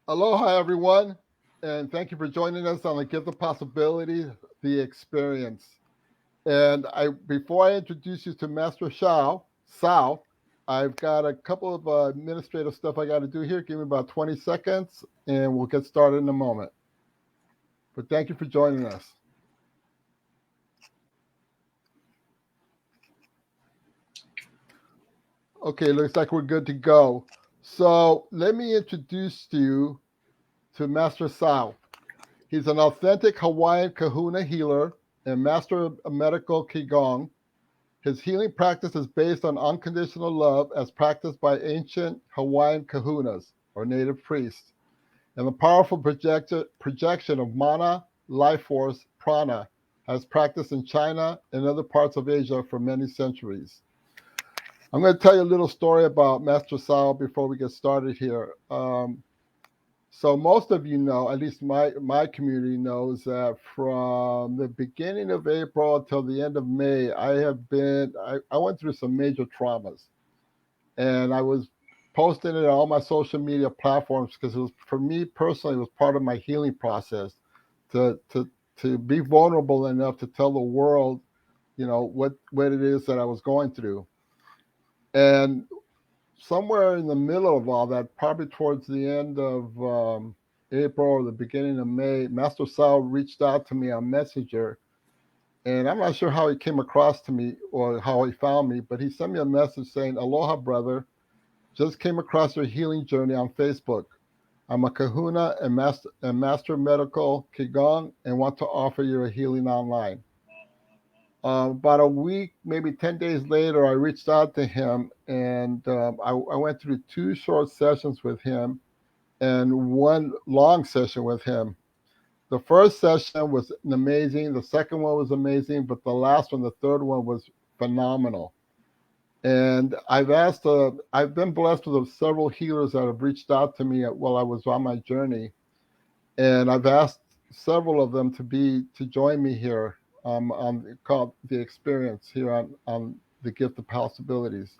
Aloha, everyone, and thank you for joining us on the Gift of Possibility, the Experience. And before I introduce you to Master Sao, I've got a couple of administrative stuff I got to do here. Give me about 20 seconds, and we'll get started in a moment. But thank you for joining us. Okay, looks like we're good to go. So let me introduce you to Master Sao. He's an authentic Hawaiian kahuna healer and master of medical Qigong. His healing practice is based on unconditional love as practiced by ancient Hawaiian kahunas, or native priests, and the powerful projection of mana, life force, prana, as practiced in China and other parts of Asia for many centuries. I'm going to tell you a little story about Master Sao before we get started here. So most of you know, at least my community knows that from the beginning of April until the end of May, I went through some major traumas, and I was posting it on all my social media platforms because it was, for me personally, it was part of my healing process to be vulnerable enough to tell the world, what it is that I was going through. And somewhere in the middle of all that, probably towards the end of April or the beginning of May, Master Sal reached out to me on Messenger. And I'm not sure how he came across to me or how he found me, but he sent me a message saying, "Aloha, brother. Just came across your healing journey on Facebook. I'm a kahuna and master medical Qigong and want to offer you a healing online." About a week, maybe 10 days later, I reached out to him and I went through two short sessions with him and one long session with him. The first session was amazing. The second one was amazing, but the last one, the third one, was phenomenal. And I've been blessed with several healers that have reached out to me while I was on my journey, and I've asked several of them to join me here on called the experience here on the gift of possibilities.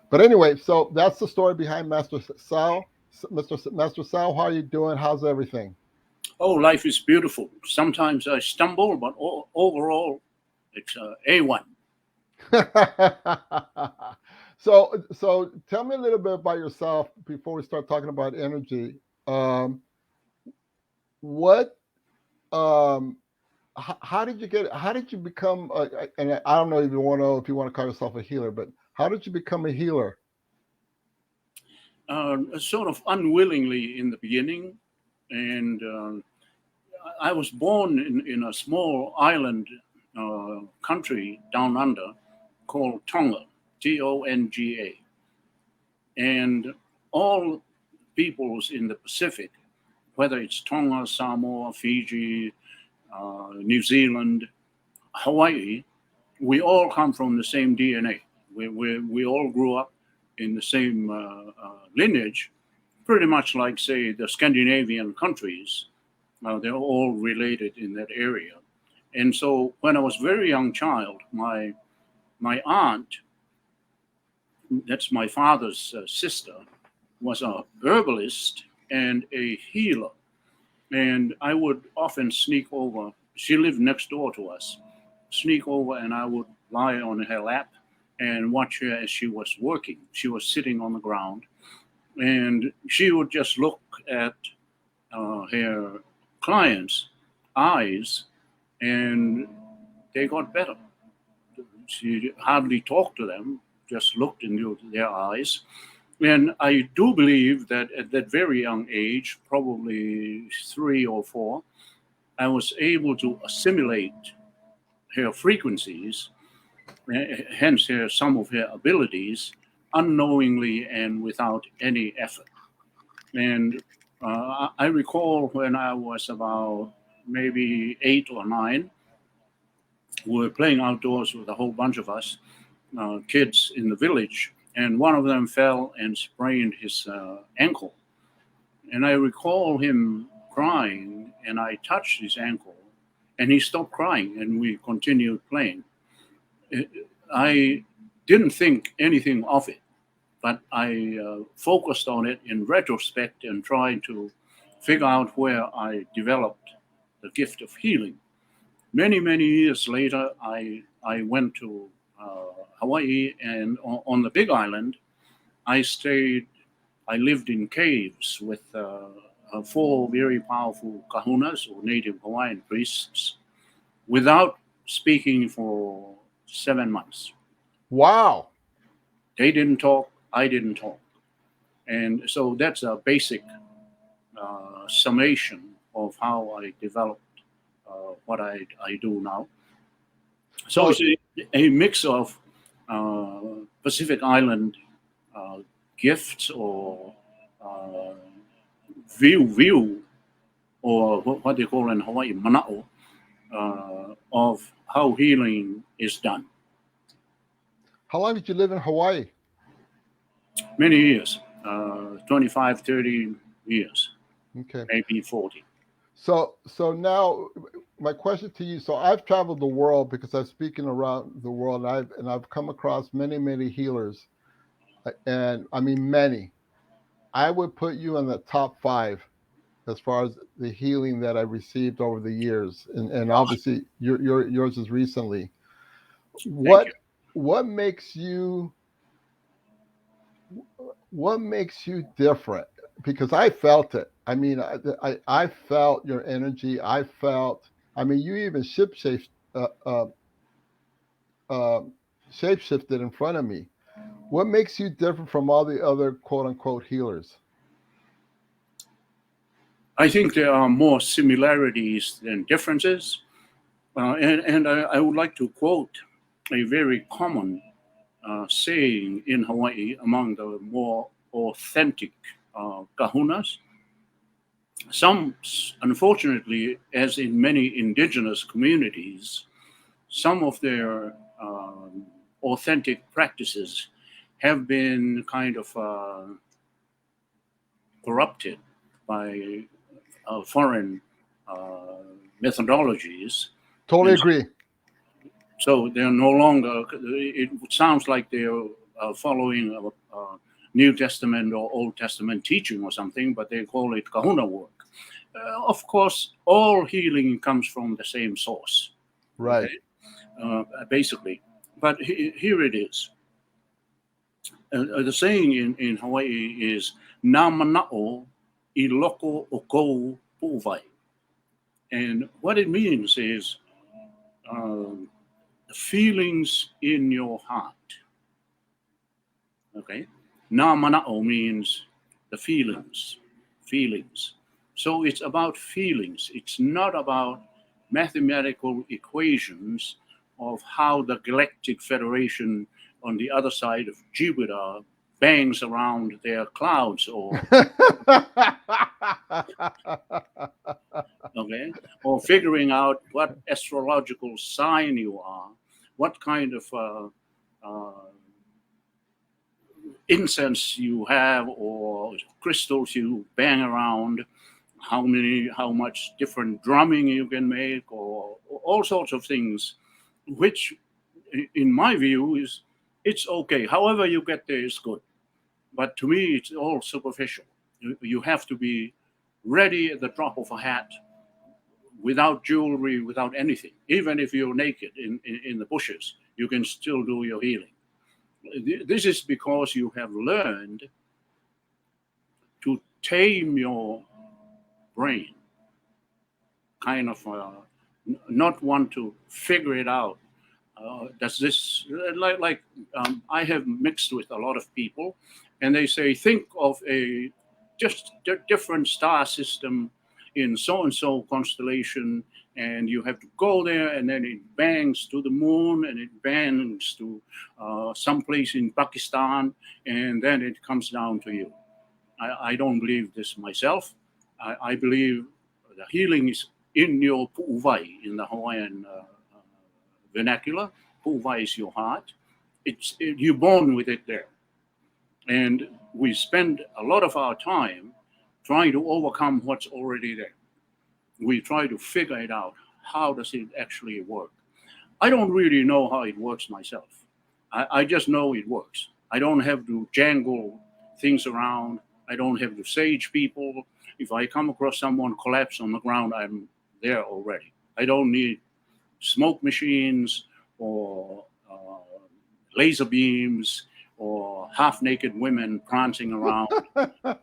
But anyway, so that's the story behind Master Sal. Master Sal, how are you doing? How's everything? Oh, life is beautiful. Sometimes I stumble, but overall, it's A1. So tell me a little bit about yourself before we start talking about energy. Um, what um, how did you become and I don't know if you want to know if you want to call yourself a healer, but how did you become a healer? Sort of unwillingly in the beginning, and I was born in a small island country down under called Tonga, Tonga, and all peoples in the Pacific, whether it's Tonga, Samoa, Fiji, New Zealand, Hawaii, we all come from the same DNA. We all grew up in the same lineage, pretty much like, say, the Scandinavian countries. They're all related in that area. And so when I was a very young child, my aunt, that's my father's sister, was a herbalist and a healer. And I would often sneak over. She lived next door to us. Sneak over, and I would lie on her lap and watch her as she was working. She was sitting on the ground, and she would just look at her clients' eyes, and they got better. She hardly talked to them, just looked into their eyes. And I do believe that at that very young age, probably 3 or 4, I was able to assimilate her frequencies, hence some of her abilities, unknowingly and without any effort. And I recall when I was about maybe 8 or 9, we were playing outdoors with a whole bunch of us, kids in the village, and one of them fell and sprained his ankle. And I recall him crying, and I touched his ankle, and he stopped crying, and we continued playing. I didn't think anything of it, but I focused on it in retrospect and tried to figure out where I developed the gift of healing. Many years later, I went to Hawaii, and on the Big Island, I stayed. I lived in caves with 4 very powerful kahunas or Native Hawaiian priests without speaking for 7 months. Wow. They didn't talk. I didn't talk. And so that's a basic summation of how I developed what I do now. So it's a mix of Pacific Island gifts or view, or what they call in Hawaii, mana'o, of how healing is done. How long did you live in Hawaii? Many years, 25, 30 years, Okay. maybe 40. So now my question to you. So I've traveled the world because I'm speaking around the world, and I've come across many healers, and I mean many. I would put you in the top 5 as far as the healing that I received over the years, and obviously yours is recently. What makes you different? Because I felt it. I mean, I felt your energy. I mean, you even shapeshifted in front of me. What makes you different from all the other quote unquote healers? I think there are more similarities than differences. And I would like to quote a very common saying in Hawaii among the more authentic kahunas. Some, unfortunately, as in many indigenous communities, some of their authentic practices have been kind of corrupted by foreign methodologies. Totally agree. So they're no longer, it sounds like they're following New Testament or Old Testament teaching or something, but they call it kahuna work. Of course, all healing comes from the same source. Right. Okay? Basically. But here it is. The saying in Hawaii is, "Nā mana'o I loko o kou pu'uwai." And what it means is the feelings in your heart. Okay? Nā mana'o means the feelings. So it's about feelings. It's not about mathematical equations of how the Galactic Federation on the other side of Jupiter bangs around their clouds, or okay, or figuring out what astrological sign you are, what kind of incense you have, or crystals you bang around, how much different drumming you can make, or all sorts of things, which in my view is, it's okay. However you get there is good. But to me, it's all superficial. You have to be ready at the drop of a hat, without jewelry, without anything. Even if you're naked in the bushes, you can still do your healing. This is because you have learned to tame your brain, kind of not want to figure it out. Does this, I have mixed with a lot of people, and they say, think of a just different star system in so and so constellation, and you have to go there, and then it bangs to the moon, and it bangs to someplace in Pakistan, and then it comes down to you. I don't believe this myself. I believe the healing is in your pu'uwai, in the Hawaiian vernacular. Pu'uwai is your heart. You're born with it there. And we spend a lot of our time trying to overcome what's already there. We try to figure it out. How does it actually work? I don't really know how it works myself. I just know it works. I don't have to jangle things around. I don't have to sage people. If I come across someone collapsed on the ground, I'm there already. I don't need smoke machines or laser beams or half-naked women prancing around to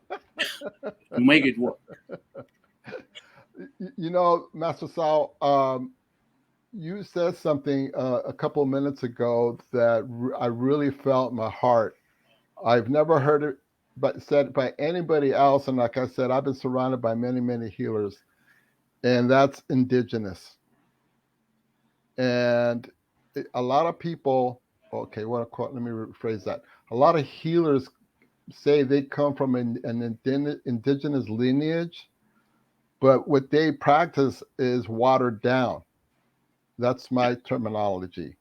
make it work. You know, Master Sal, you said something a couple of minutes ago that I really felt in my heart. I've never heard it but said by anybody else, and like I said, I've been surrounded by many, many healers, and that's indigenous. And a lot of people, okay, let me rephrase that. A lot of healers say they come from an indigenous lineage, but what they practice is watered down. That's my terminology.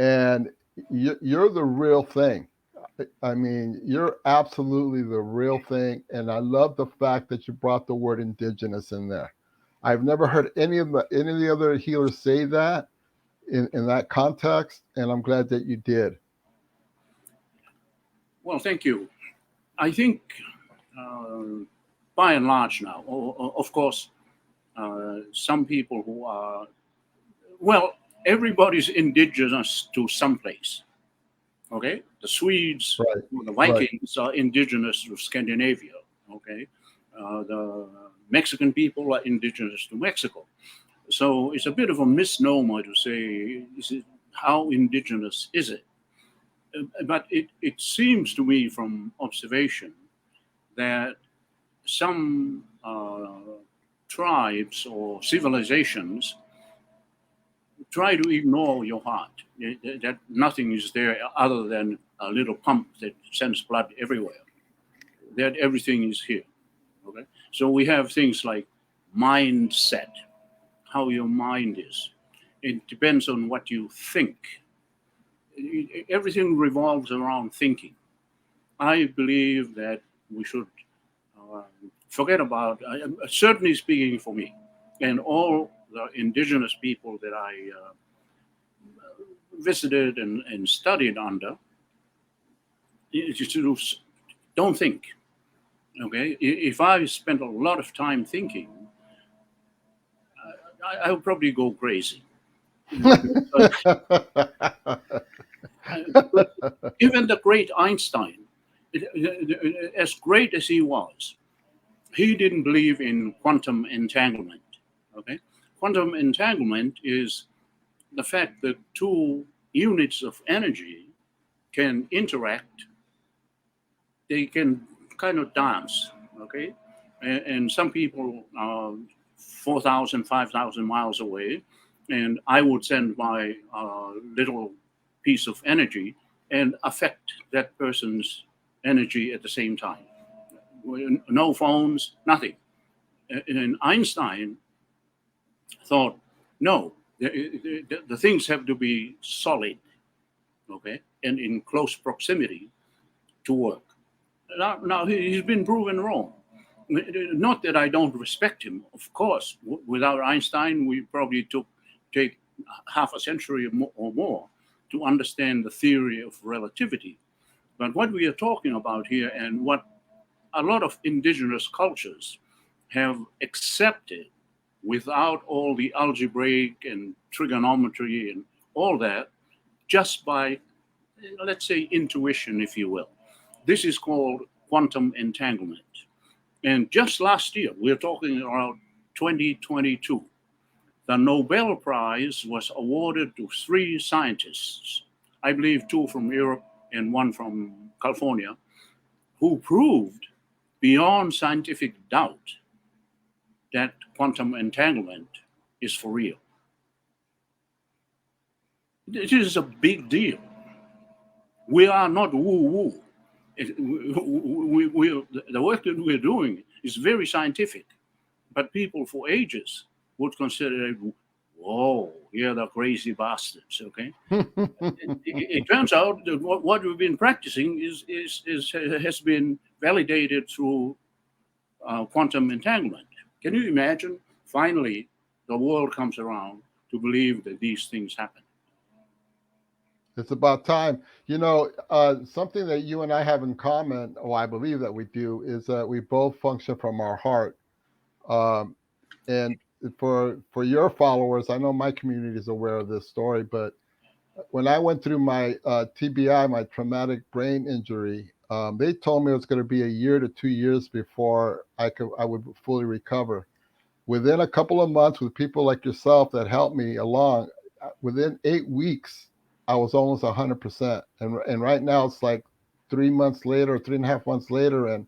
And you're the real thing. I mean, you're absolutely the real thing. And I love the fact that you brought the word indigenous in there. I've never heard any of the other healers say that in that context, and I'm glad that you did. Well, thank you. I think, by and large now, of course, some people who are, well, everybody's indigenous to some place. Okay, the Swedes, Right. the Vikings are indigenous to Scandinavia. Okay, the Mexican people are indigenous to Mexico. So it's a bit of a misnomer to say, how indigenous is it? But it seems to me from observation that some tribes or civilizations try to ignore your heart, that nothing is there other than a little pump that sends blood everywhere, that everything is here. Okay, so we have things like mindset, how your mind is. It depends on what you think. Everything revolves around thinking. I believe that we should forget about, certainly speaking for me and all the indigenous people that I visited and studied under, don't think. Okay, if I spent a lot of time thinking, I would probably go crazy. Even the great Einstein, as great as he was, he didn't believe in quantum entanglement. Okay, quantum entanglement is the fact that two units of energy can interact. They can kind of dance. Okay, and some people are 4,000, 5,000 miles away, and I would send my little piece of energy and affect that person's energy at the same time. No phones, nothing. And Einstein thought, no, the things have to be solid, okay, and in close proximity to work. Now he's been proven wrong. Not that I don't respect him, of course. Without Einstein, we probably take half a century or more to understand the theory of relativity. But what we are talking about here, and what a lot of indigenous cultures have accepted without all the algebraic and trigonometry and all that, just by, let's say, intuition, if you will. This is called quantum entanglement. And just last year, we're talking about 2022, the Nobel Prize was awarded to 3 scientists, I believe 2 from Europe and 1 from California, who proved beyond scientific doubt that quantum entanglement is for real. It is a big deal. We are not woo-woo. The work that we're doing is very scientific, but people for ages would consider it, whoa, you're the crazy bastards, okay? It turns out that what we've been practicing has been validated through quantum entanglement. Can you imagine? Finally, the world comes around to believe that these things happen. It's about time. Something that you and I have in common, or I believe that we do, is that we both function from our heart. Um, and for your followers, I know my community is aware of this story, but when I went through my TBI, my traumatic brain injury, they told me it was going to be a year to 2 years before I would fully recover. Within a couple of months, with people like yourself that helped me along, within 8 weeks, I was almost 100%. And right now it's like 3 months later, 3.5 months later, and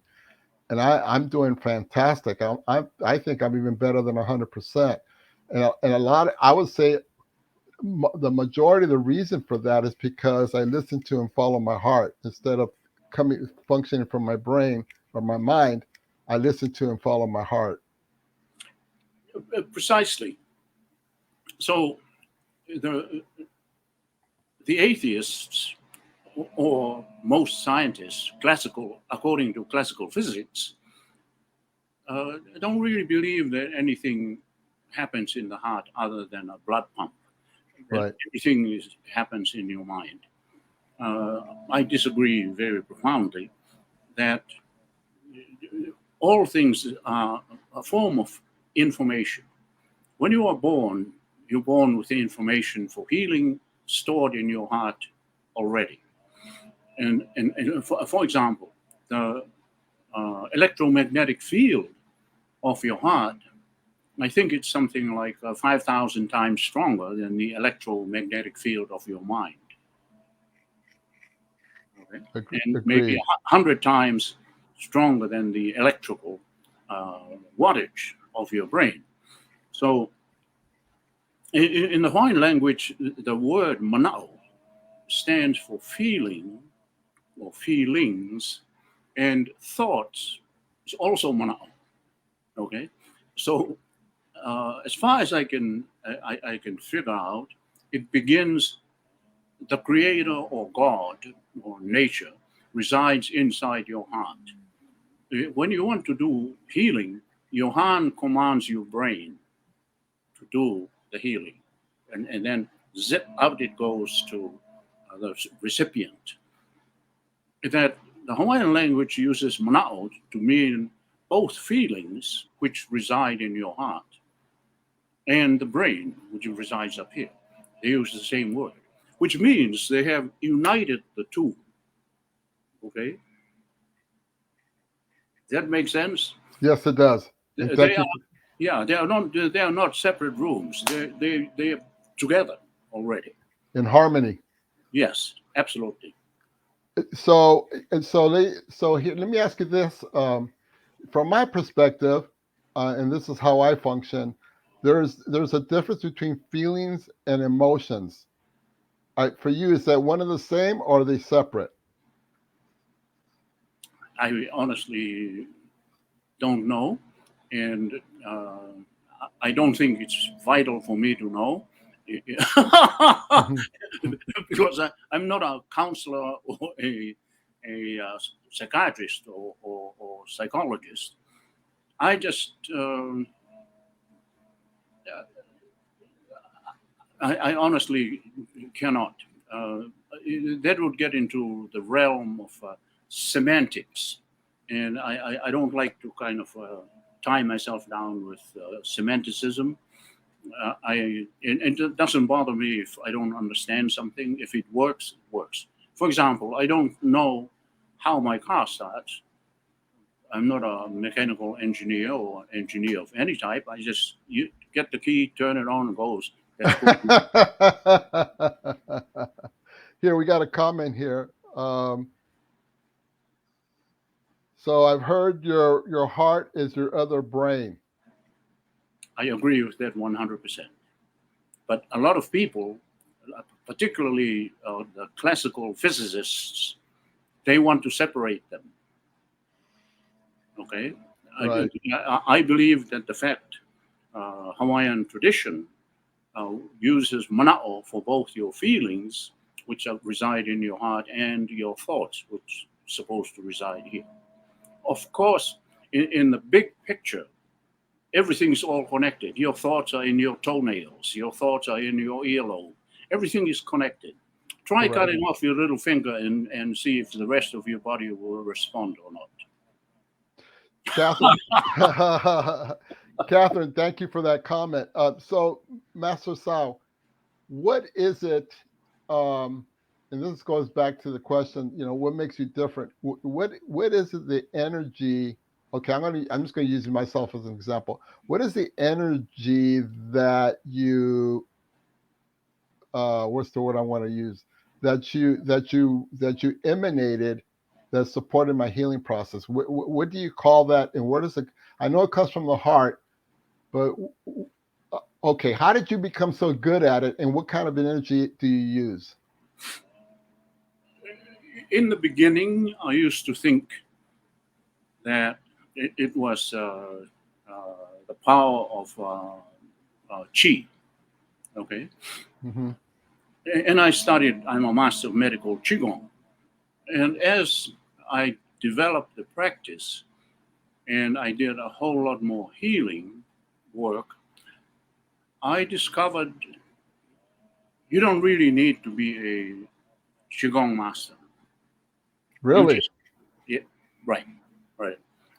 I'm doing fantastic. I think I'm even better than 100%. And a lot, I would say, the majority of the reason for that is because I listen to and follow my heart instead of coming functioning from my brain or my mind. I listen to and follow my heart. Precisely. So the the atheists or most scientists, according to classical physics, don't really believe that anything happens in the heart other than a blood pump. Right. Everything happens in your mind. I disagree very profoundly that all things are a form of information. When you are born, you're born with the information for healing stored in your heart already. And for example, the electromagnetic field of your heart, I think it's something like 5,000 times stronger than the electromagnetic field of your mind. Okay? And maybe 100 times stronger than the electrical wattage of your brain. So in the Hawaiian language, the word mana'o stands for feeling or feelings, and thoughts is also mana'o. Okay, so as far as I can figure out, it begins. The Creator or God or nature resides inside your heart. When you want to do healing, your hand commands your brain to do the healing, and then zip out it goes to the recipient. That the Hawaiian language uses mana'o to mean both feelings which reside in your heart and the brain which resides up here. They use the same word, which means they have united the two. Okay, that makes sense. Yes, it does. They are, yeah, they are not separate rooms. They're together already. In harmony. Yes, absolutely. So here, let me ask you this. From my perspective, and this is how I function. There's a difference between feelings and emotions. For you, is that one and the same, or are they separate? I honestly don't know, and I don't think it's vital for me to know. Because I'm not a counselor or a psychiatrist or psychologist. I just I honestly cannot. That would get into the realm of semantics, and I don't like to kind of tie myself down with semanticism. And it doesn't bother me if I don't understand something. If it works, it works. For example, I don't know how my car starts. I'm not a mechanical engineer or engineer of any type. You get the key, turn it on, and goes. That's Here, we got a comment here. So I've heard your heart is your other brain. I agree with that 100%. But a lot of people, particularly the classical physicists, they want to separate them. Okay, Right. I believe that the fact Hawaiian tradition uses mana'o for both your feelings, which reside in your heart, and your thoughts, which are supposed to reside here. Of course, in the big picture, everything's all connected. Your thoughts are in your toenails. Your thoughts are in your earlobe. Everything is connected. Try Correct. cutting off your little finger and see if the rest of your body will respond or not. Catherine, Catherine, thank you for that comment. So, Master Sao, what is it? And this goes back to the question, what makes you different? What is it, the energy? Okay, I'm just gonna use myself as an example. What is the energy that you what's the word I want to use? That you emanated that supported my healing process. What do you call that? And what is it? I know it comes from the heart, but okay, how did you become so good at it, and what kind of energy do you use? In the beginning, I used to think that it was the power of chi. Okay. Mm-hmm. And I studied, I'm a master of medical Qigong. And as I developed the practice and I did a whole lot more healing work, I discovered you don't really need to be a Qigong master. Really? Yeah, right.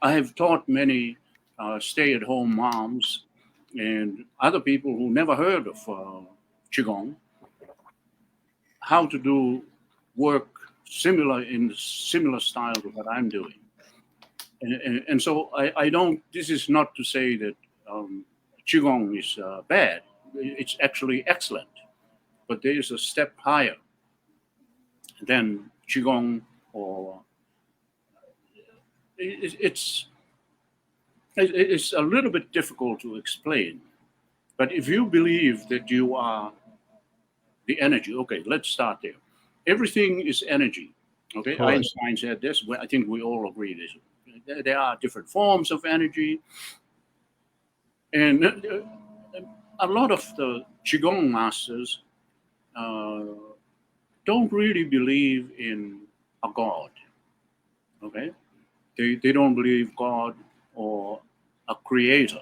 I have taught many stay-at-home moms and other people who never heard of Qigong how to do work in similar style to what I'm doing. And so I don't, this is not to say that Qigong is bad. It's actually excellent, but there is a step higher than Qigong, or it's a little bit difficult to explain. But if you believe that you are the energy, okay, let's start there. Everything is energy. Okay, Correct. Einstein said this. I think we all agree this. There are different forms of energy, and a lot of the Qigong masters don't really believe in a God. Okay, they don't believe God or a creator.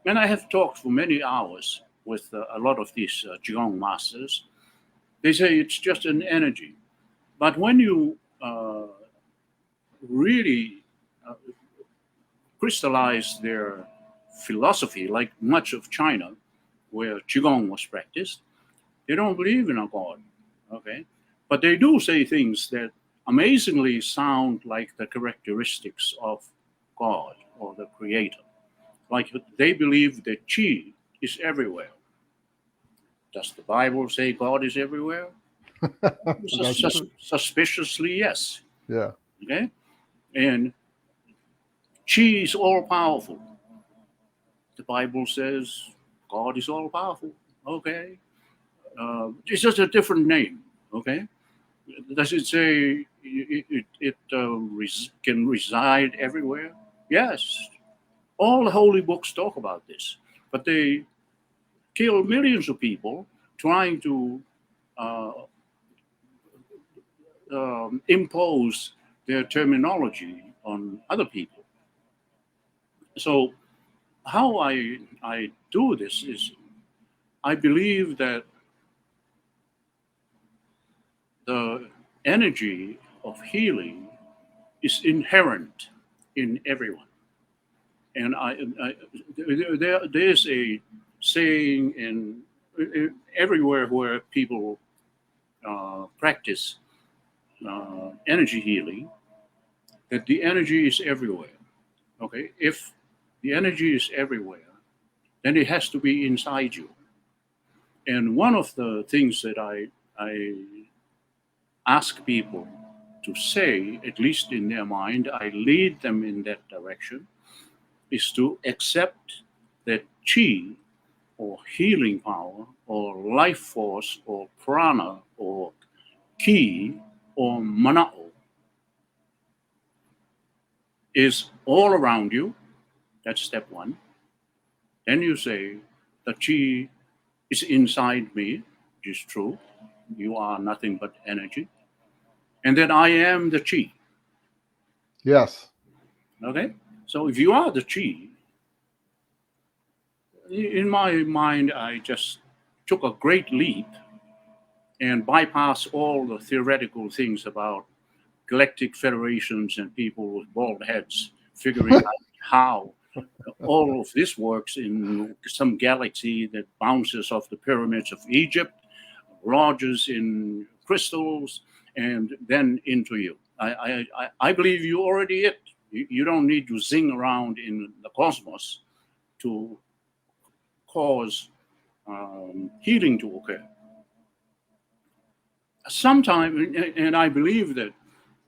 And I have talked for many hours with a lot of these Qigong masters. They say it's just an energy. But when you really crystallize their philosophy, like much of China, where Qigong was practiced, they don't believe in a God. Okay? But they do say things that amazingly sound like the characteristics of God or the Creator. Like they believe that Qi is everywhere. Does the Bible say God is everywhere? Suspiciously, yes. Yeah. Okay? And Qi is all powerful. The Bible says God is all powerful. Okay? It's just a different name. Okay? Does it say it can reside everywhere? Yes. All the holy books talk about this. But they kill millions of people trying to uh, impose their terminology on other people. So how I do this is I believe that the energy of healing is inherent in everyone. And there's a saying in everywhere where people practice energy healing that the energy is everywhere. Okay, if the energy is everywhere, then it has to be inside you. And one of the things that I ask people to say, at least in their mind, I lead them in that direction, is to accept that chi or healing power or life force or prana or ki or mana'o is all around you. That's step one. Then you say the chi is inside me, which is true. You are nothing but energy. And that I am the chi. Yes. Okay? So if you are the chi, in my mind, I just took a great leap and bypass all the theoretical things about galactic federations and people with bald heads figuring out how all of this works in some galaxy that bounces off the pyramids of Egypt, lodges in crystals, and then into you. I believe you already it. You don't need to zing around in the cosmos to cause healing to occur. Sometimes, and I believe that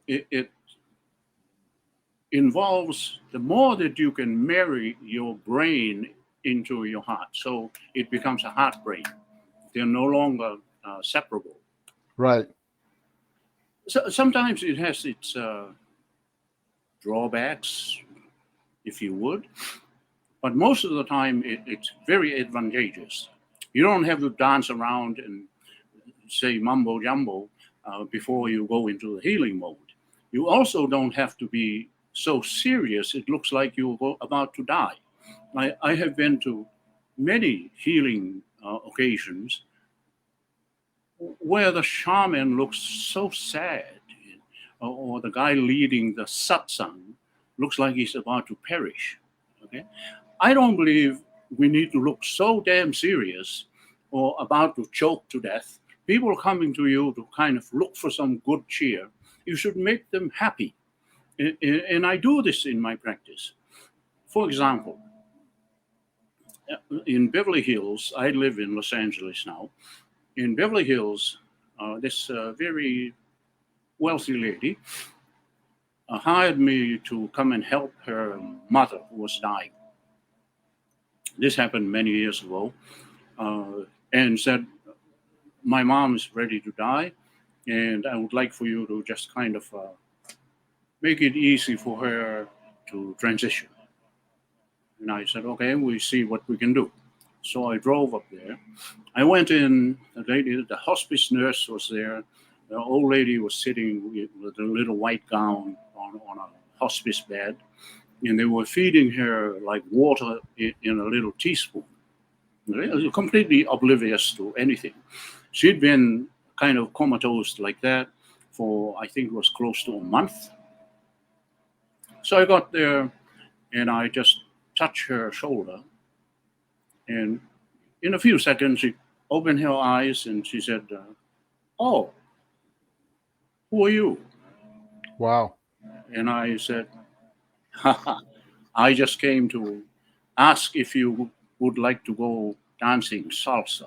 it involves the more that you can marry your brain into your heart, so it becomes a heart brain. They're no longer separable. Right. So sometimes it has its drawbacks, if you would, but most of the time it's very advantageous. You don't have to dance around and say mumbo jumbo before you go into the healing mode. You also don't have to be so serious it looks like you're about to die. I have been to many healing occasions where the shaman looks so sad, or the guy leading the satsang looks like he's about to perish. Okay, I don't believe we need to look so damn serious or about to choke to death. People coming to you to kind of look for some good cheer. You should make them happy. And I do this in my practice. For example, in Beverly Hills, I live in Los Angeles now. In Beverly Hills, this very wealthy lady hired me to come and help her mother who was dying. This happened many years ago, and said, my mom is ready to die, and I would like for you to just kind of make it easy for her to transition. And I said, okay, we see what we can do. So I drove up there. I went in, the hospice nurse was there. The old lady was sitting with a little white gown on a hospice bed, and they were feeding her like water in a little teaspoon. Completely oblivious to anything. She'd been kind of comatose like that for, I think it was close to a month. So I got there and I just touched her shoulder. And in a few seconds, she opened her eyes and she said, oh, who are you? Wow. And I said, I just came to ask if you would like to go dancing salsa.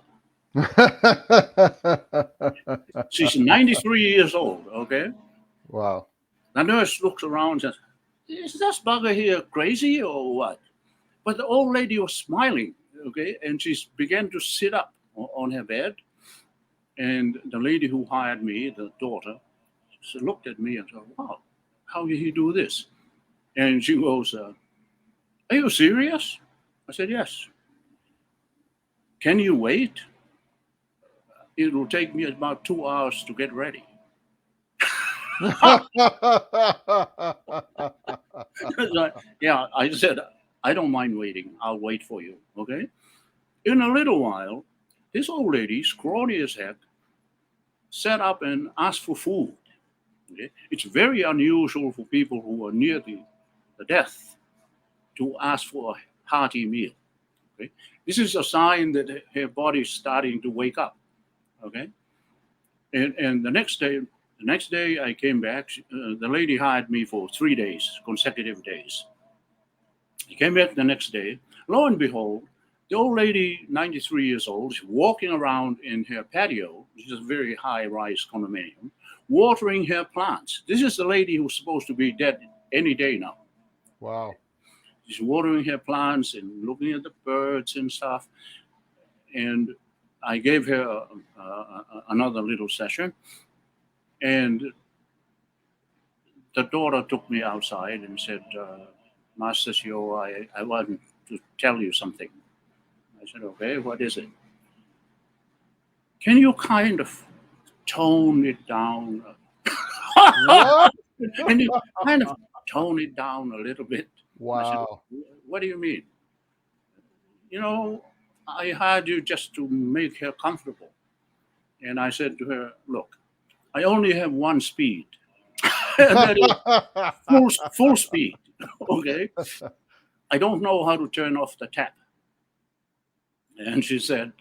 She's 93 years old, okay? Wow. The nurse looks around and says, is this bugger here crazy or what? But the old lady was smiling, okay? And she began to sit up on her bed. And the lady who hired me, the daughter, she looked at me and said, wow, how did he do this? And she goes, are you serious? I said, yes. Can you wait? It will take me about 2 hours to get ready. Yeah, I said, I don't mind waiting. I'll wait for you, okay? In a little while, this old lady, scrawny as heck, sat up and asked for food. Okay? It's very unusual for people who are near the death to ask for a hearty meal. Okay? This is a sign that her body is starting to wake up. Okay, and the next day I came back. The lady hired me for 3 days, consecutive days. I came back the next day. Lo and behold, the old lady, 93 years old, is walking around in her patio, which is a very high-rise condominium, watering her plants. This is the lady who's supposed to be dead any day now. Wow. She's watering her plants and looking at the birds and stuff. And I gave her another little session. And the daughter took me outside and said, Master Shio, I want to tell you something. I said, okay, what is it? Can you kind of tone it down? What? Can you kind of tone it down a little bit? Wow. I said, what do you mean? You know, I hired you just to make her comfortable. And I said to her, look, I only have one speed, and that is full speed. Okay. I don't know how to turn off the tap. And she said,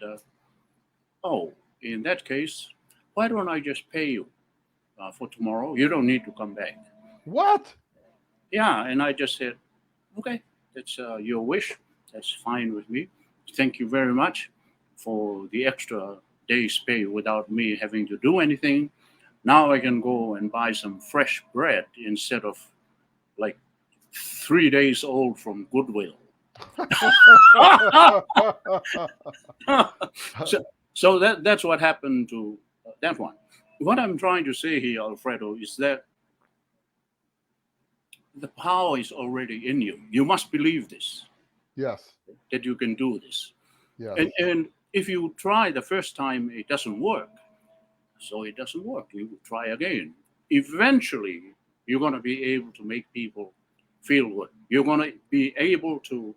oh, in that case, why don't I just pay you for tomorrow? You don't need to come back. What? Yeah. And I just said, okay, that's your wish. That's fine with me. Thank you very much for the extra day's pay without me having to do anything. Now I can go and buy some fresh bread instead of like 3 days old from Goodwill. so so that's what happened to that one. What I'm trying to say here, Alfredo, is that the power is already in you. You must believe this, Yes. that you can do this. Yes. And if you try the first time, it doesn't work. So it doesn't work. You try again. Eventually, you're going to be able to make people feel good. You're going to be able to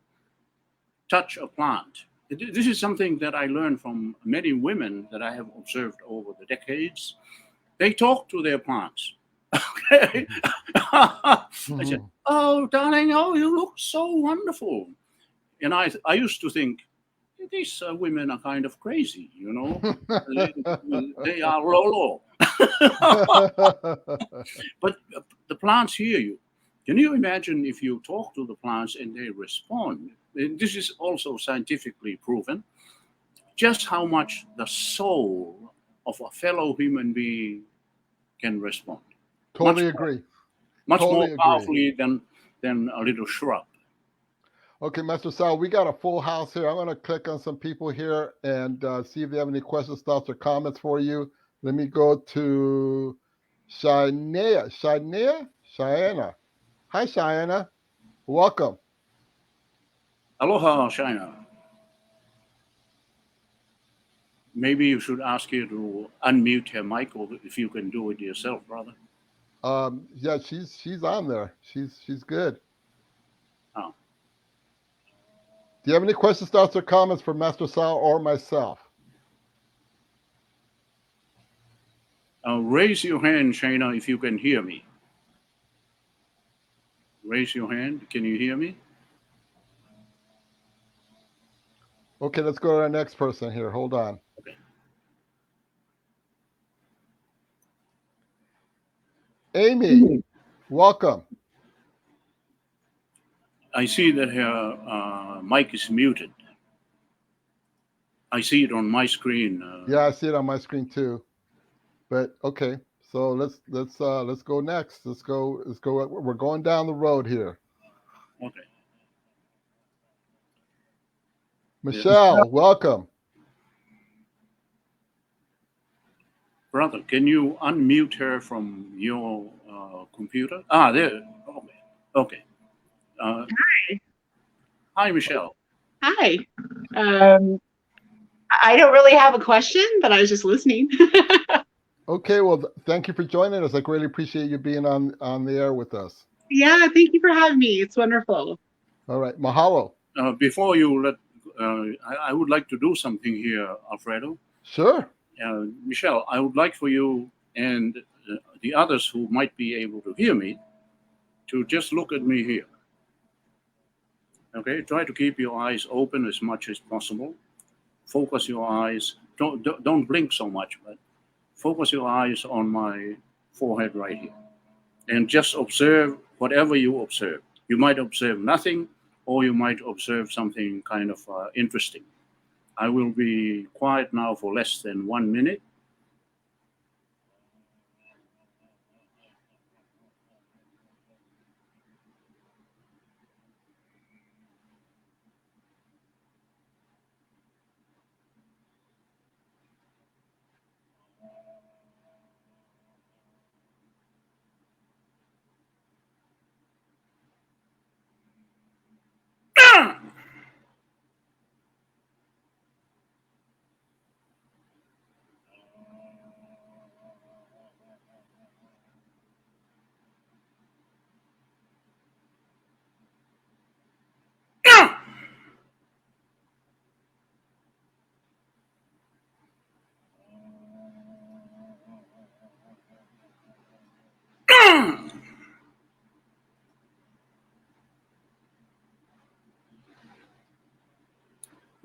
touch a plant. This is something that I learned from many women that I have observed over the decades. They talk to their plants. Okay. I said, oh, darling, oh, you look so wonderful. And I used to think, these women are kind of crazy, you know. They are Lolo. But the plants hear you. Can you imagine if you talk to the plants and they respond? And this is also scientifically proven, just how much the soul of a fellow human being can respond. Totally Much agree. Much Totally more agree. powerfully than a little shrub. Okay, Master Sal, we got a full house here. I'm going to click on some people here and see if they have any questions, thoughts, or comments for you. Let me go to Shania. Cheyenne. Hi, Cheyenne. Welcome. Aloha, China. Maybe you should ask her to unmute her mic, or if you can do it yourself, brother. Yeah, she's on there. She's good. Oh. Do you have any questions, thoughts, or comments for Master Sal or myself? Raise your hand, Shayna, if you can hear me. Raise your hand. Can you hear me? Okay, let's go to our next person here. Hold on. Okay. Amy, welcome. I see that her mic is muted. I see it on my screen. Yeah, I see it on my screen too. But okay, so let's go next. Let's go. We're going down the road here. Okay. Michelle, welcome. Brother, can you unmute her from your computer? Ah, there. Okay. Okay. Hi. Hi, Michelle. Hi. I don't really have a question, but I was just listening. Okay, well, thank you for joining us. I greatly appreciate you being on the air with us. Yeah, thank you for having me. It's wonderful. All right, mahalo. Before you let, I would like to do something here, Alfredo. Sure. Michelle, I would like for you and the others who might be able to hear me to just look at me here. Okay, try to keep your eyes open as much as possible. Focus your eyes. Don't blink so much, but focus your eyes on my forehead right here, and just observe whatever you observe. You might observe nothing, or you might observe something kind of interesting. I will be quiet now for less than 1 minute.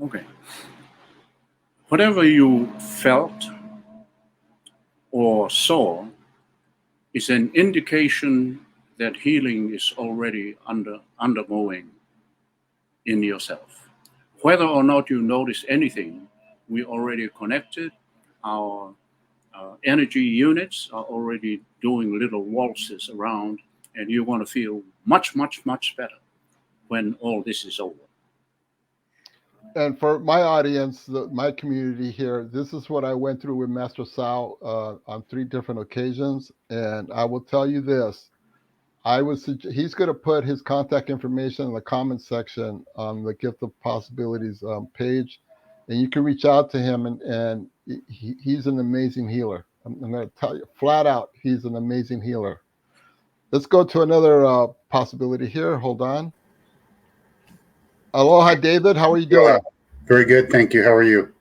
Okay. Whatever you felt or saw is an indication that healing is already undergoing in yourself. Whether or not you notice anything, we already connected. Our energy units are already doing little waltzes around, and you're going to feel much, much, much better when all this is over. And for my audience, my community here, this is what I went through with Master Sal on 3 different occasions. And I will tell you this, he's going to put his contact information in the comment section on the Gift of Possibilities page. And you can reach out to him, and he's an amazing healer. I'm going to tell you flat out, he's an amazing healer. Let's go to another possibility here. Hold on. Aloha, David. How are you doing? Very good. Thank you. How are you?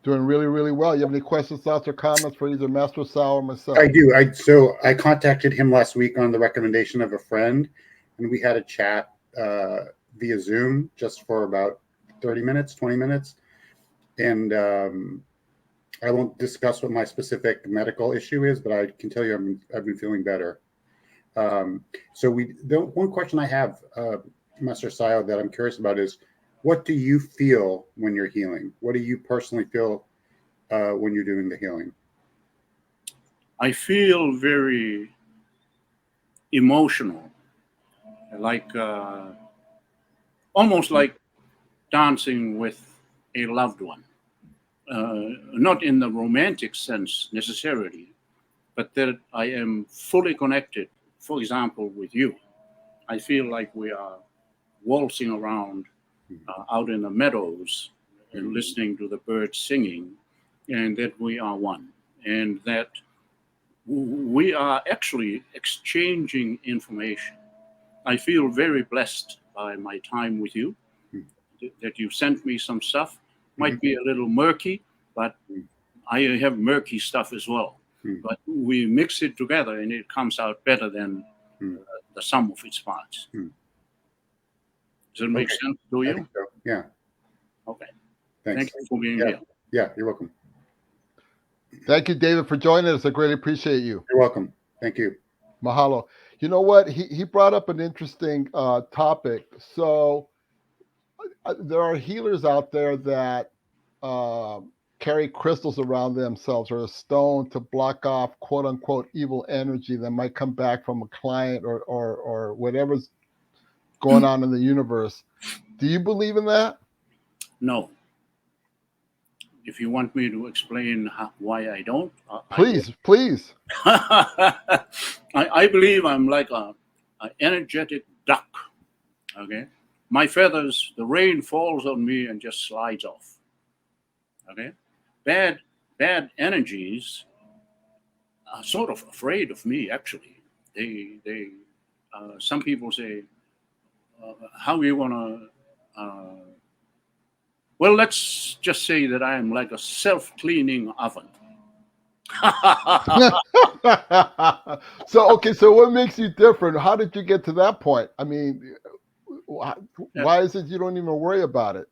Doing really, really well. You have any questions, thoughts, or comments for either Master Sal or myself? I do. So I contacted him last week on the recommendation of a friend, and we had a chat via Zoom just for about 30 minutes, 20 minutes. And I won't discuss what my specific medical issue is, but I can tell you I've been feeling better. So the one question I have, Master Sal, that I'm curious about is, what do you feel when you're healing? What do you personally feel when you're doing the healing? I feel very emotional, like almost like dancing with a loved one. Not in the romantic sense necessarily, but that I am fully connected, for example, with you. I feel like we are waltzing around out in the meadows and listening to the birds singing, and that we are one, and that we are actually exchanging information. I feel very blessed by my time with you, that you sent me some stuff. Might be a little murky, but I have murky stuff as well. But we mix it together and it comes out better than the sum of its parts. Does it make sense to you? I think so. Yeah. Okay. Thanks. Thank you for being here. Yeah, you're welcome. Thank you, David, for joining us. I greatly appreciate you. You're welcome. Thank you. Mahalo. You know what? He brought up an interesting topic. So there are healers out there that carry crystals around themselves or a stone to block off quote unquote evil energy that might come back from a client or whatever's going on in the universe. Do you believe in that? No. If you want me to explain why I don't, please. I believe I'm like an energetic duck. Okay, my feathers, the rain falls on me and just slides off. Okay, bad energies are sort of afraid of me. Actually, they some people say, how are you gonna? Well, let's just say that I am like a self-cleaning oven. So what makes you different? How did you get to that point? I mean, why is it you don't even worry about it?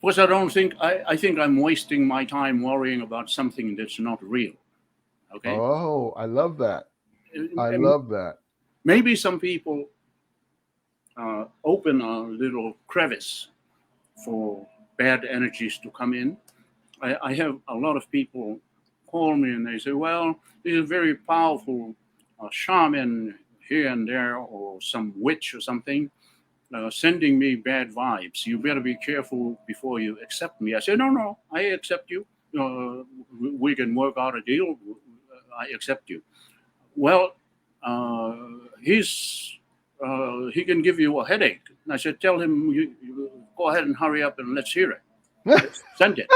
Because I think I'm wasting my time worrying about something that's not real. Okay. Oh, I love that. Love that. Maybe some people open a little crevice for bad energies to come in. I have a lot of people call me and they say, well, there's a very powerful shaman here and there or some witch or something sending me bad vibes. You better be careful before you accept me. I say, no, I accept you. We can work out a deal. I accept you. Well, he can give you a headache. And I said, tell him, you go ahead and hurry up and let's hear it. Let's send it.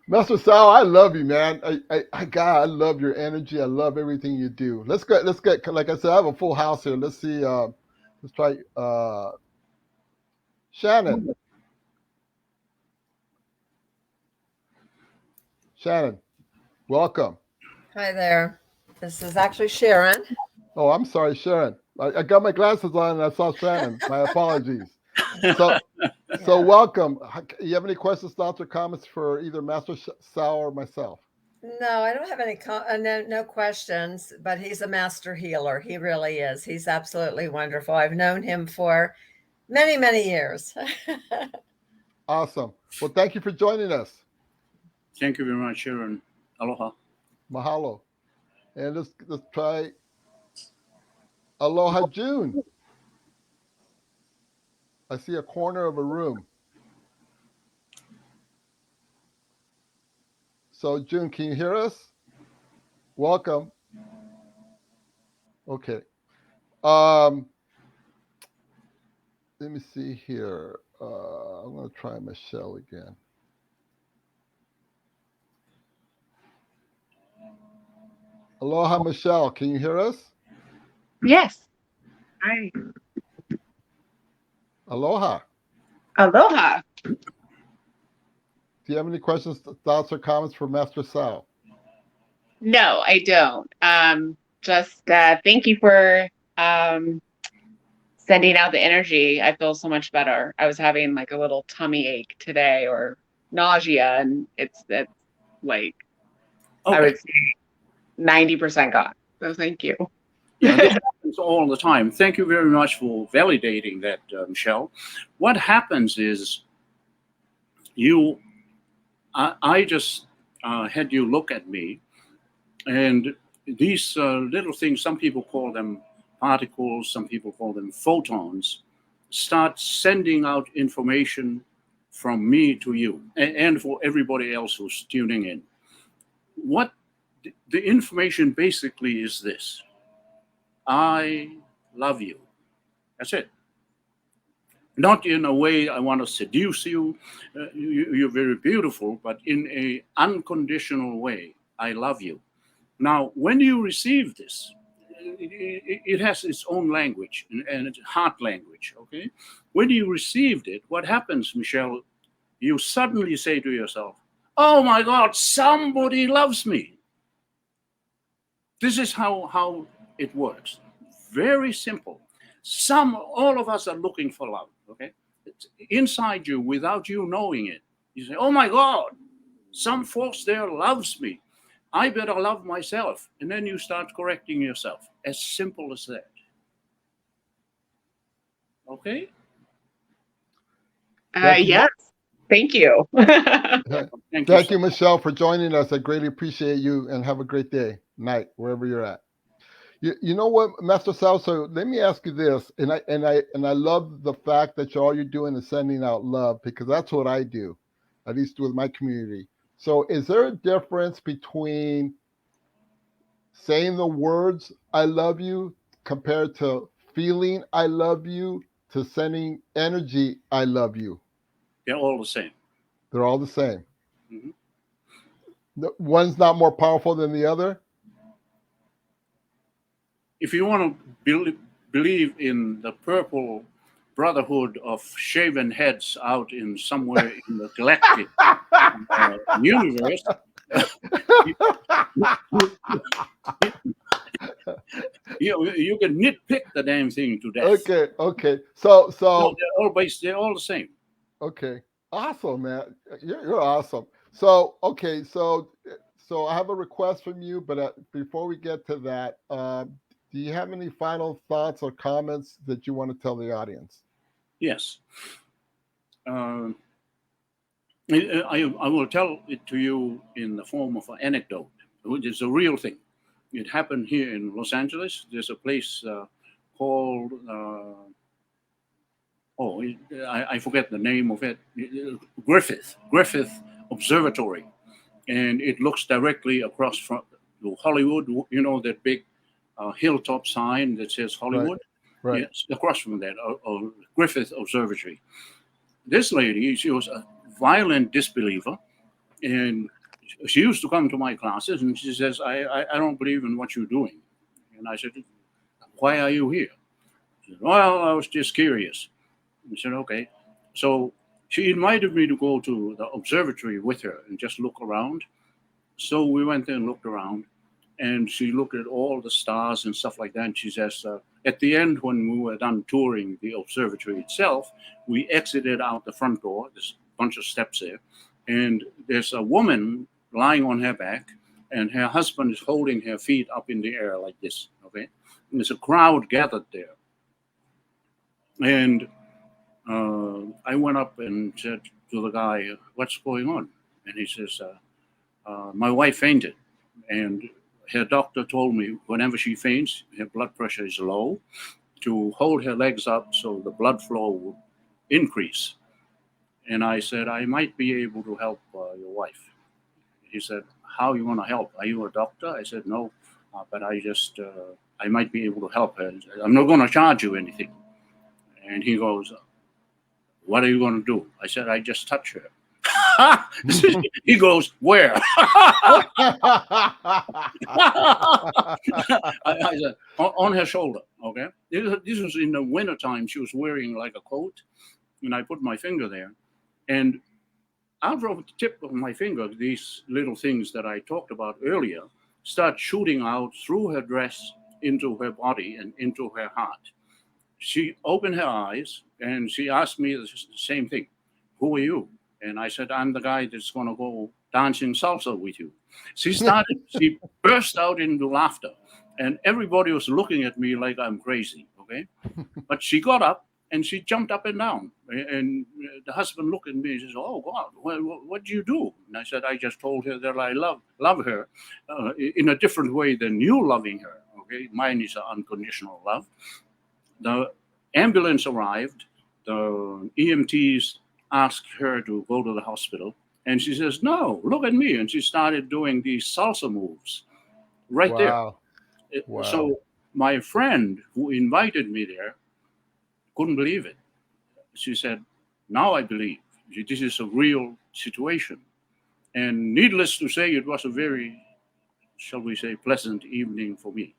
Master Sal, I love you, man. I love your energy. I love everything you do. Let's get. Like I said, I have a full house here. Let's see. Let's try Shannon. Shannon, welcome. Hi there. This is actually Sharon. Oh, I'm sorry, Sharon. I got my glasses on and I saw Shannon. My apologies. So welcome. You have any questions, thoughts, or comments for either Master Sal or myself? No, I don't have any no questions, but he's a master healer. He really is. He's absolutely wonderful. I've known him for many, many years. Awesome. Well, thank you for joining us. Thank you very much, Sharon. Aloha. Mahalo. And let's try Aloha June. I see a corner of a room. So June, can you hear us? Welcome. Okay. Let me see here. I'm going to try Michelle again. Aloha, Michelle. Can you hear us? Yes. Hi. Aloha. Aloha. Do you have any questions, thoughts, or comments for Master Sal? No, I don't. Just thank you for sending out the energy. I feel so much better. I was having like a little tummy ache today or nausea, and it's like Okay. I would say 90% gone. So thank you. Yeah, this happens all the time. Thank you very much for validating that, Michelle. What happens is I just had you look at me, and these little things, some people call them particles, some people call them photons, start sending out information from me to you and for everybody else who's tuning in. What the information basically is this: I love you. That's it. Not in a way I want to seduce you. You're very beautiful, but in a unconditional way. I love you. Now, when you receive this, it has its own language and it's heart language. Okay. When you received it, what happens, Michelle? You suddenly say to yourself, "Oh my God, somebody loves me." This is how it works. Very simple. All of us are looking for love, okay? It's inside you without you knowing it. You say, "Oh my God, some force there loves me. I better love myself." And then you start correcting yourself. As simple as that. Okay? Yes. Thank you. Thank you, Michelle, for joining us. I greatly appreciate you, and have a great day, night, wherever you're at. You know what, Master Sal? So let me ask you this, and I love the fact that all you're doing is sending out love, because that's what I do, at least with my community. So is there a difference between saying the words "I love you" compared to feeling "I love you" to sending energy "I love you"? They're all the same. They're all the same. Mm-hmm. One's not more powerful than the other. If you want to believe in the purple brotherhood of shaven heads out in somewhere in the galactic universe, you can nitpick the damn thing to death. Okay. So they're all the same. Okay. Awesome, man. You're awesome. So okay, so I have a request from you, but before we get to that, do you have any final thoughts or comments that you want to tell the audience? Yes. I will tell it to you in the form of an anecdote, which is a real thing. It happened here in Los Angeles. There's a place called, I forget the name of it, Griffith Observatory. And it looks directly across from Hollywood, you know, that big hilltop sign that says Hollywood. Right. Yes, across from that, Griffith Observatory. This lady, she was a violent disbeliever, and she used to come to my classes, and she says, I don't believe in what you're doing. And I said, "Why are you here?" She said, "Well, I was just curious." I said, "Okay." So she invited me to go to the observatory with her and just look around. So we went there and looked around. and she looked at all the stars and stuff like that. And she says, at the end, when we were done touring the observatory itself, we exited out the front door. There's a bunch of steps there, and there's a woman lying on her back, and her husband is holding her feet up in the air like this. Okay, and there's a crowd gathered there, and I went up and said to the guy, "What's going on?" And he says, "My wife fainted, and her doctor told me whenever she faints, her blood pressure is low, to hold her legs up so the blood flow will increase." And I said, "I might be able to help your wife." He said, "How you want to help? Are you a doctor?" I said, "No, but I might be able to help her. I'm not going to charge you anything." And he goes, "What are you going to do?" I said, "I just touch her." He goes, "Where?" I said, "On her shoulder." Okay. This was in the wintertime. She was wearing like a coat, and I put my finger there, and out of the tip of my finger, these little things that I talked about earlier start shooting out through her dress into her body and into her heart. She opened her eyes and she asked me the same thing. "Who are you?" And I said, "I'm the guy that's going to go dancing salsa with you." She burst out into laughter, and everybody was looking at me like I'm crazy. Okay. But she got up and she jumped up and down. And the husband looked at me and says, "Oh, God, what do you do?" And I said, "I just told her that I love her in a different way than you loving her. Okay. Mine is an unconditional love." The ambulance arrived. The EMTs asked her to go to the hospital. And she says, "No, look at me." And she started doing these salsa moves right there. Wow. So my friend who invited me there couldn't believe it. She said, "Now I believe. This is a real situation." And needless to say, it was a very, shall we say, pleasant evening for me.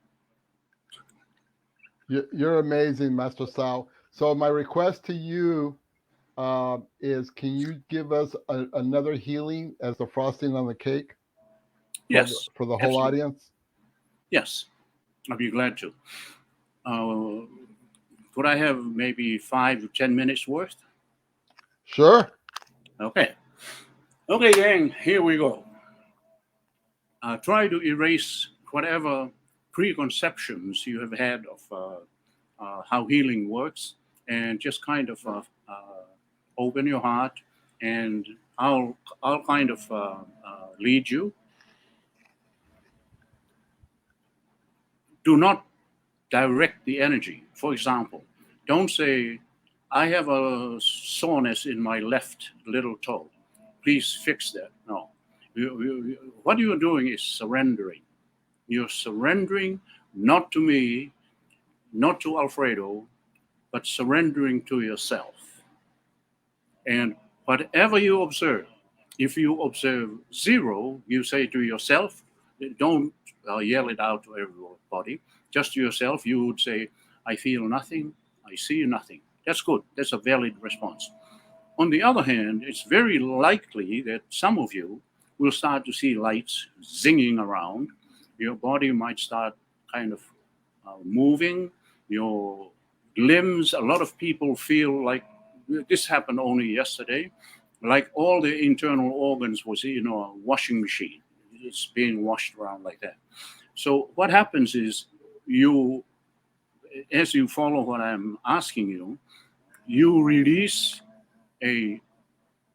You're amazing, Master Sao. So my request to you is, can you give us another healing as the frosting on the cake? Yes. For the whole absolutely. audience? Yes, I'll be glad to. Could I have maybe 5 to 10 minutes worth? Sure. Okay. Okay, gang, here we go. Try to erase whatever preconceptions you have had of how healing works, and just kind of open your heart, and I'll kind of lead you. Do not direct the energy. For example, don't say, "I have a soreness in my left little toe. Please fix that." No. What you're doing is surrendering. You're surrendering not to me, not to Alfredo, but surrendering to yourself. And whatever you observe, if you observe 0, you say to yourself, don't yell it out to everybody, just to yourself, you would say, "I feel nothing, I see nothing." That's good. That's a valid response. On the other hand, it's very likely that some of you will start to see lights zinging around. Your body might start kind of moving. Your limbs, a lot of people feel like, this happened only yesterday, like all the internal organs was a washing machine. It's being washed around like that. So what happens is, you, as you follow what I'm asking you, you release a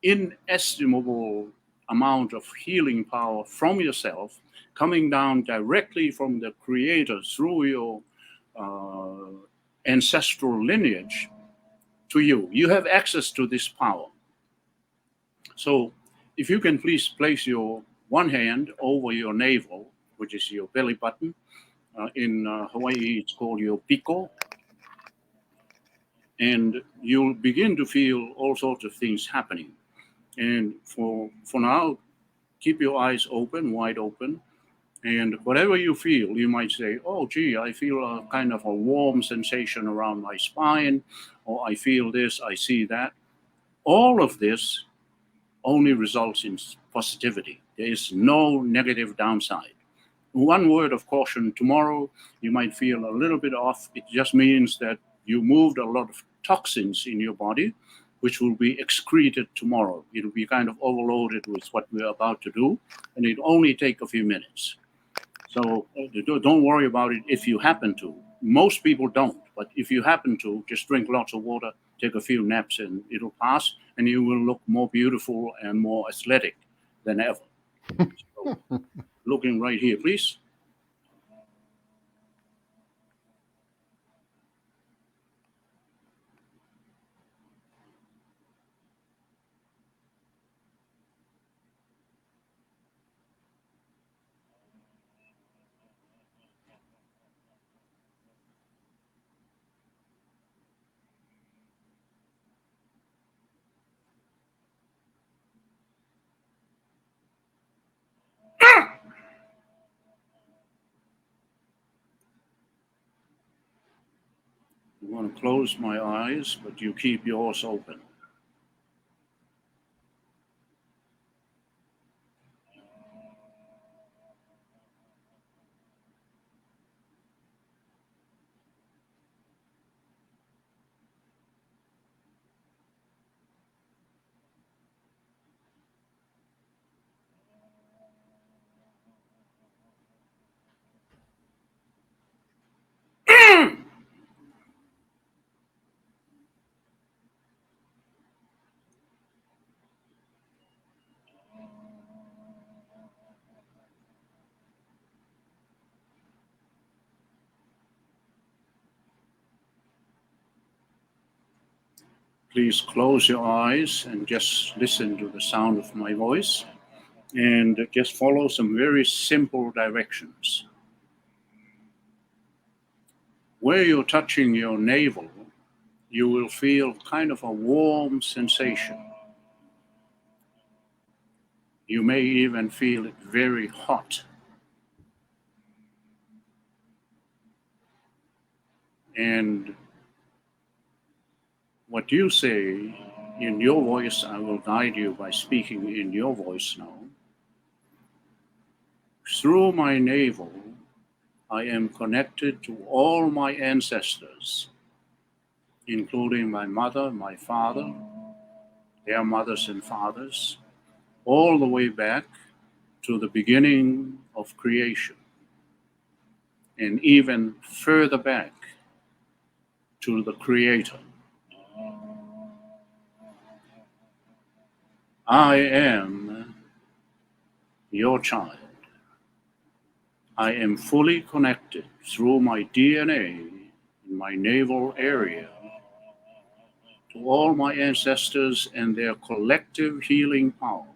inestimable amount of healing power from yourself, coming down directly from the Creator through your ancestral lineage to you. You have access to this power. So if you can please place your one hand over your navel, which is your belly button. In Hawaii, it's called your piko. And you'll begin to feel all sorts of things happening. And for now, keep your eyes open, wide open. And whatever you feel, you might say, "Oh, gee, I feel a kind of a warm sensation around my spine," or "I feel this, I see that." All of this only results in positivity. There is no negative downside. one word of caution: tomorrow you might feel a little bit off. It just means that you moved a lot of toxins in your body, which will be excreted tomorrow. It'll be kind of overloaded with what we're about to do, and it'll only take a few minutes. So don't worry about it if you happen to. Most people don't, but if you happen to, just drink lots of water, take a few naps, and it'll pass, and you will look more beautiful and more athletic than ever. So, looking right here, please. I'm going to close my eyes, but you keep yours open. Please close your eyes and just listen to the sound of my voice, and just follow some very simple directions. Where you're touching your navel, you will feel kind of a warm sensation. You may even feel it very hot. And what you say in your voice, I will guide you by speaking in your voice now. Through my navel, I am connected to all my ancestors, including my mother, my father, their mothers and fathers, all the way back to the beginning of creation, and even further back to the Creator. I am your child. I am fully connected through my DNA in my navel area to all my ancestors and their collective healing power,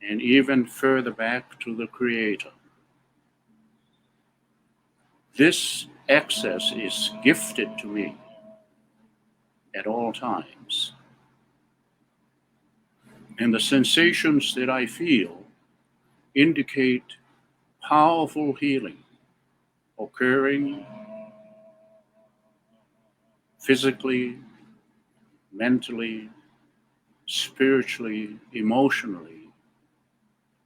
and even further back to the Creator. This access is gifted to me at all times. And the sensations that I feel indicate powerful healing occurring physically, mentally, spiritually, emotionally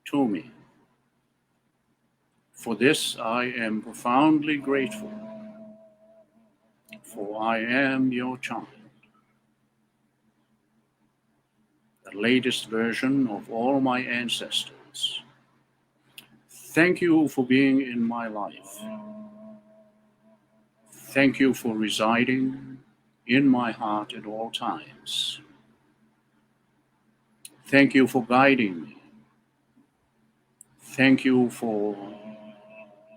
to me. For this, I am profoundly grateful, for I am your child, the latest version of all my ancestors. Thank you for being in my life. Thank you for residing in my heart at all times. Thank you for guiding me. Thank you for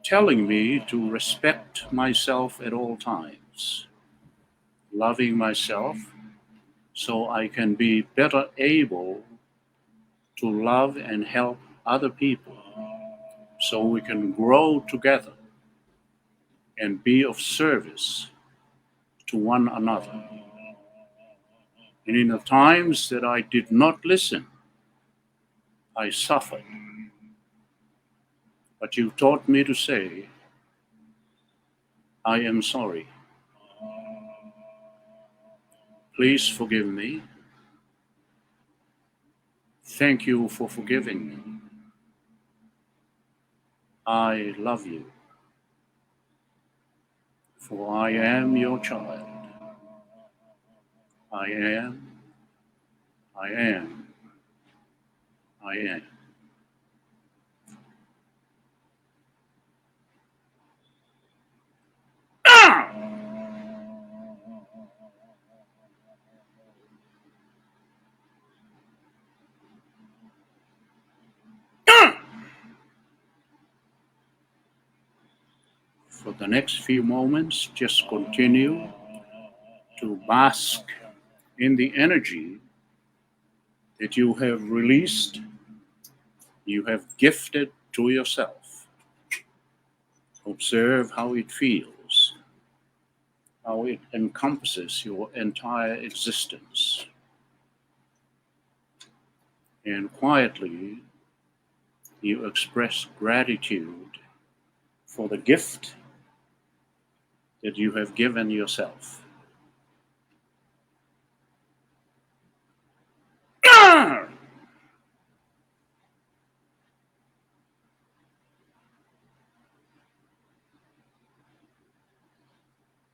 telling me to respect myself at all times, loving myself so I can be better able to love and help other people, so we can grow together and be of service to one another. And in the times that I did not listen, I suffered. But you taught me to say, I am sorry. Please forgive me. Thank you for forgiving me. I love you. For I am your child. I am, I am, I am. Ah! Ah! For the next few moments, just continue to bask in the energy that you have released, you have gifted to yourself. Observe how it feels, how it encompasses your entire existence. And quietly, you express gratitude for the gift that you have given yourself. Ah!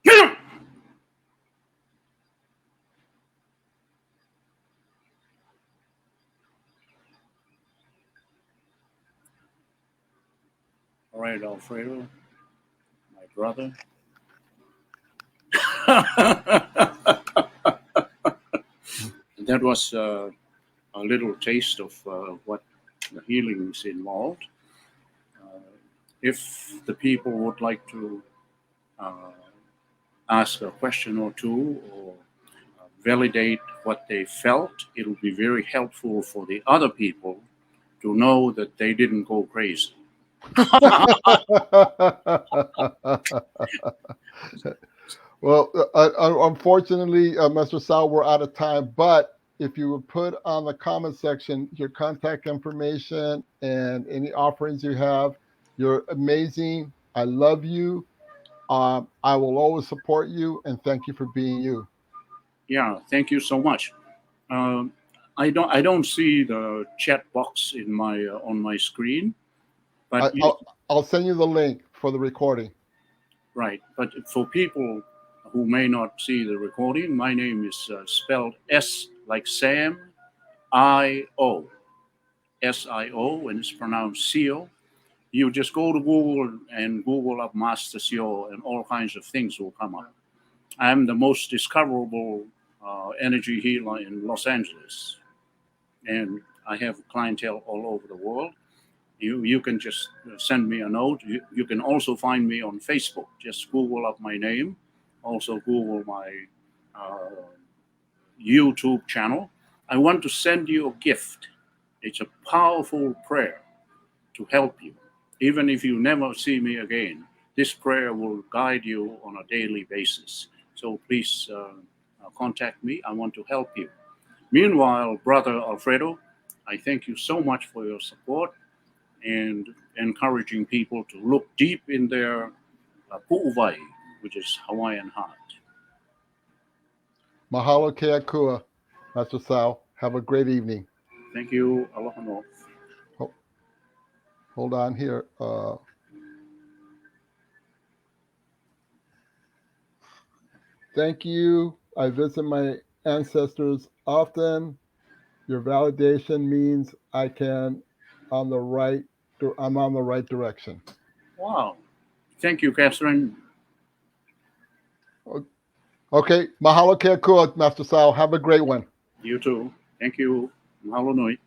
Yeah! All right, Alfredo, my brother. That was a little taste of what the healings involved. If the people would like to uh, ask a question or two or validate what they felt, it'll be very helpful for the other people to know that they didn't go crazy. Well, unfortunately, Mr. Sal, we're out of time. But if you would put on the comment section your contact information and any offerings you have, you're amazing. I love you. I will always support you, and thank you for being you. Yeah, thank you so much. Um, I don't see the chat box in my on my screen, but I'll send you the link for the recording. right. But for people who may not see the recording, my name is spelled S like Sam, I-O, S-I-O, and it's pronounced Sio. You just go to Google and Google up Master Sio, and all kinds of things will come up. I'm the most discoverable energy healer in Los Angeles, and I have clientele all over the world. You can just send me a note. You can also find me on Facebook. Just Google up my name. Also Google my uh, YouTube channel. I want to send you a gift. It's a powerful prayer to help you. Even if you never see me again, this prayer will guide you on a daily basis. So please contact me. I want to help you. Meanwhile, Brother Alfredo, I thank you so much for your support and encouraging people to look deep in their pu'uvai, which is Hawaiian heart. Mahalo keakua, Master Sal. Have a great evening. Thank you. Aloha no. Hold on here. Thank you. I visit my ancestors often. Your validation means I'm on the right direction. Wow. Thank you, Catherine. Okay. Mahalo keakua, Master Sal. Have a great one. You too. Thank you. Mahalo nui.